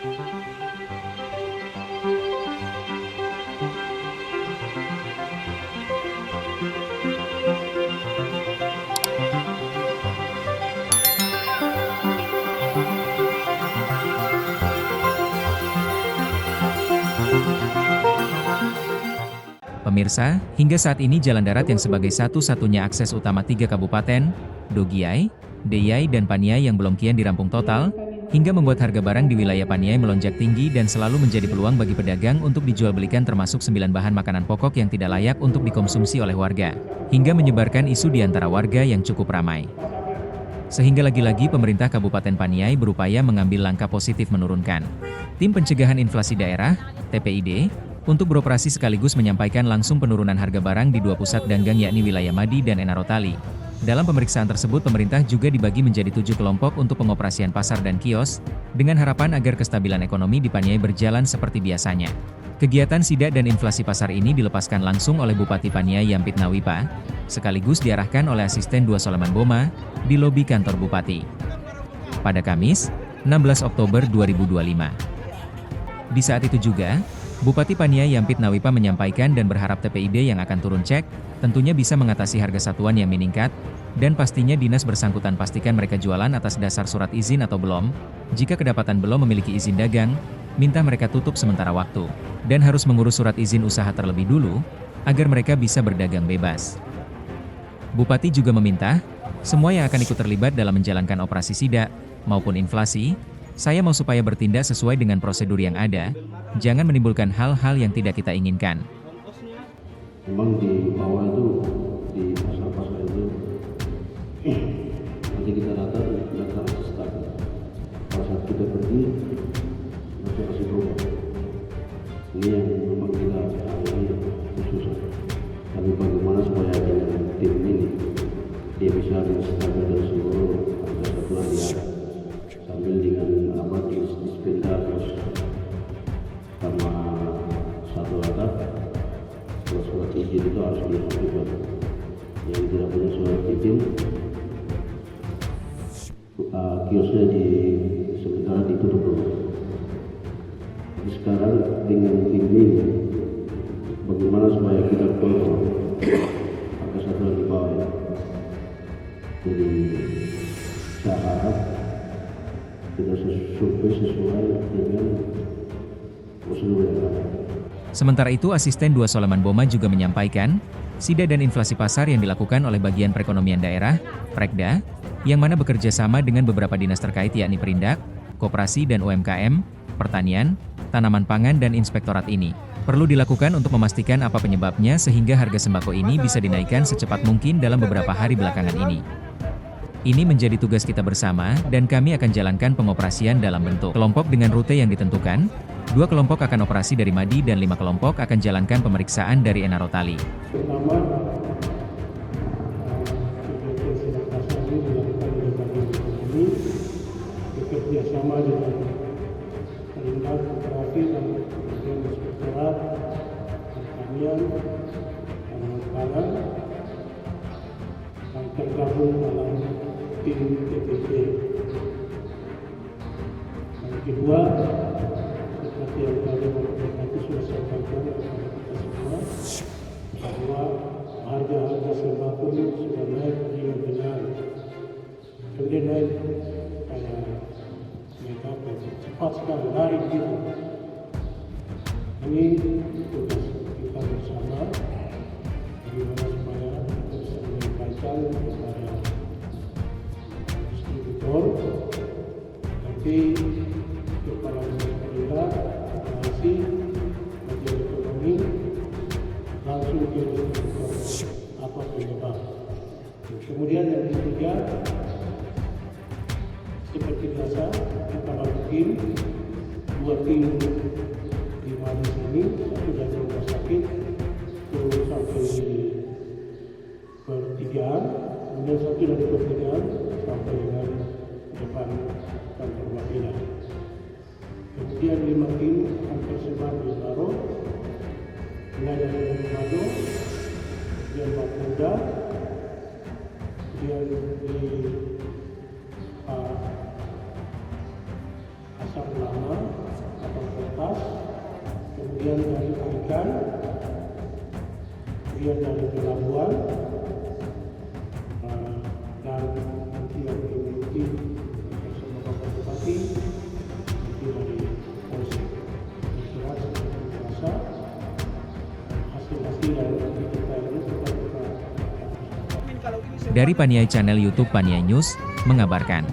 Pemirsa, hingga saat ini jalan darat yang sebagai satu-satunya akses utama 3 kabupaten, Dogiai, Deyai dan Paniai yang belum kian dirampung total, hingga membuat harga barang di wilayah Paniai melonjak tinggi dan selalu menjadi peluang bagi pedagang untuk dijual belikan termasuk 9 bahan makanan pokok yang tidak layak untuk dikonsumsi oleh warga, hingga menyebarkan isu di antara warga yang cukup ramai. Sehingga lagi-lagi pemerintah Kabupaten Paniai berupaya mengambil langkah positif menurunkan Tim Pencegahan Inflasi Daerah, TPID, untuk beroperasi sekaligus menyampaikan langsung penurunan harga barang di 2 pusat dagang yakni wilayah Madi dan Enarotali. Dalam pemeriksaan tersebut pemerintah juga dibagi menjadi 7 kelompok untuk pengoperasian pasar dan kios, dengan harapan agar kestabilan ekonomi di Paniai berjalan seperti biasanya. Kegiatan sidak dan inflasi pasar ini dilepaskan langsung oleh Bupati Paniai Yampit Nawipa, sekaligus diarahkan oleh Asisten 2 Soleman Boma, di lobi kantor Bupati. Pada Kamis, 16 Oktober 2025. Di saat itu juga, Bupati Paniai Yampit Nawipa menyampaikan dan berharap TPID yang akan turun cek, tentunya bisa mengatasi harga satuan yang meningkat, dan pastinya dinas bersangkutan pastikan mereka jualan atas dasar surat izin atau belum. Jika kedapatan belum memiliki izin dagang, minta mereka tutup sementara waktu, dan harus mengurus surat izin usaha terlebih dulu, agar mereka bisa berdagang bebas. Bupati juga meminta, semua yang akan ikut terlibat dalam menjalankan operasi sidak, maupun inflasi, saya mau supaya bertindak sesuai dengan prosedur yang ada, jangan menimbulkan hal-hal yang tidak kita inginkan. Memang di bawah itu, di pasar-pasar itu, nanti kita rata start. Pada saat kita pergi, masih berubah. Ini yang memang kita alami susah. Tapi bagaimana supaya dengan tim ini, dia bisa menstabil dari seluruh harga satuan dia, sambil dengan dispindah terus sama satu atap. Kalau surat izin itu harus dilakukan. Yang tidak punya surat izin, kiosnya sementara ditutup dulu. Jadi sekarang dengan tim ini, bagaimana supaya kita kontrol harga satuan di bawah. Jadi saya harap kita sesuai dengan prosedur yang ada. Sementara itu Asisten 2 Soleman Boma juga menyampaikan, sidak dan inflasi pasar yang dilakukan oleh Bagian Perekonomian Daerah, Prekda, yang mana bekerja sama dengan beberapa dinas terkait yakni Perindak, Koperasi dan UMKM, Pertanian, Tanaman Pangan dan Inspektorat ini, perlu dilakukan untuk memastikan apa penyebabnya sehingga harga sembako ini bisa dinaikkan secepat mungkin dalam beberapa hari belakangan ini. Ini menjadi tugas kita bersama dan kami akan jalankan pengoperasian dalam bentuk kelompok dengan rute yang ditentukan. 2 kelompok akan operasi dari Madi dan 5 kelompok akan jalankan pemeriksaan dari Enarotali. Pertama, kegiatan pasar ini dilakukan oleh Bagian ini bekerja sama dengan Perindak, Koperasi dan Bagian Inspektorat, Pertanian, Tanaman Pangan, yang tergabung dalam tim TPID. Yang kedua, seperti yang tadi Bupati sudah sampaikan kepada kita semua, bahwa harga-harga sembako sudah naik benar-benar. Kemudian naik kayak mereka cepat sekali, lari gitu. Ini tugas kita bersama, bagaimana supaya kita bisa menyampaikan kepada distributor, nanti kepala pemerintah, operasi, bagian ekonomi, langsung ke distributor apa penyebab. Kemudian yang ketiga, seperti biasa kita bikin 2 tim di mana sini, satu dari rumah sakit, terus sampai pertigaan, kemudian satu dari pertigaan sampai dengan depan kantor Bapeda. Kemudian 5 tim akan tersebar di Baro, mulai dari Manado, kemudian Bapeda, kemudian di Asam Lama, kertas, kemudian dari ikan, kemudian dari pelabuhan, dan nanti yang dimiliki bersama Bapak Bupati, nanti dari Polsek. Saya kira seperti biasa, hasil-hasil dari kita ini tetap kita. Dari Paniai Channel YouTube Paniai News, mengabarkan.